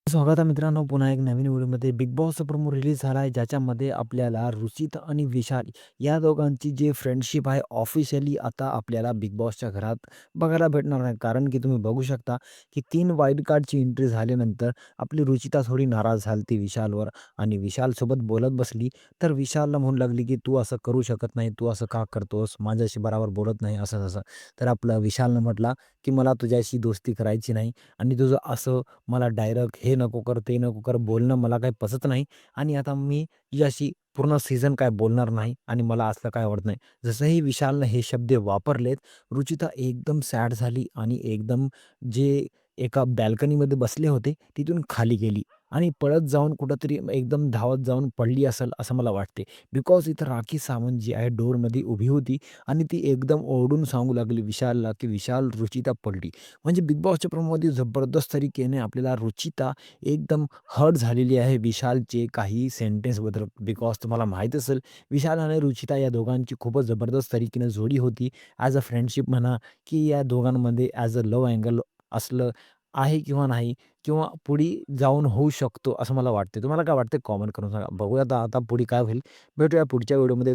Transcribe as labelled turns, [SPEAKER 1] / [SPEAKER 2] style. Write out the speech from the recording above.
[SPEAKER 1] स्वागत आहे मित्रांनो, पुन्हा एक नवीन व्हिडिओमध्ये. बिग बॉसचा प्रोमो रिलीज झाला आहे, ज्याच्यामध्ये आपल्याला रुचिता आणि विशाल या दोघांची जी फ्रेंडशिप आहे, ऑफिशियली आता आपल्याला बिग बॉसच्या घरात बघायला भेटणार आहे. कारण की तुम्ही बघू शकता, की 3 वाईल्ड कार्डची एंट्री झाल्यानंतर आपली रुचिता थोडी नाराज झाली होती विशालवर आणि विशालसोबत बोलत बसली. तर विशालला म्हणू लागली, की "तू असं करू शकत नाही, तू असं का करतोस? माझ्याशी बरोबर बोलत नाही." असं-तसं. तर आपलं विशालनं म्हटला, की "मला तुझ्याशी दोस्ती करायची नाही आणि तुझं असं मला डायरेक्ट हे नको कर, ते नको कर बोलणं मला काही पचत नाही आणि आता मी तुझ्याशी पूर्ण सीझन काय बोलणार नाही आणि मला असलं काय आवडत नाही." जसंही विशालनं हे शब्द वापरलेत, रुचिता एकदम सॅड झाली आणि एकदम जे एका बाल्कनीमध्ये बसले होते, तिथून खाली गेली आणि पळत जाऊन कुठेतरी एकदम धावत जाऊन पडली असेल, असं मला वाटते. बिकॉज इथं राखी सावंत जी आहे डोरमध्ये उभी होती आणि ती एकदम ओरडून सांगू लागली विशालला, की "विशाल, रुचिता पडली." म्हणजे बिग बॉसच्या प्रोमोमध्ये जबरदस्त तरीकेने आपल्याला रुचिता एकदम हर्ट झालेली आहे विशालचे काही सेंटेन्सबद्दल. बिकॉज तुम्हाला माहीत असेल विशाल आणि रुचिता या दोघांची खूपच जबरदस्त तरीकेने जोडी होती. ॲज अ फ्रेंडशिप म्हणा, की या दोघांमध्ये ॲज अ लव्ह अँगल असलं आहे किंवा नाही किंवा पुढे जाऊन होऊ शकतो असं मला वाटते. तुम्हाला काय वाटते कॉमेंट करून सांगा. बघूया आता आता पुढे काय होईल. भेटूया पुढच्या व्हिडिओमध्ये.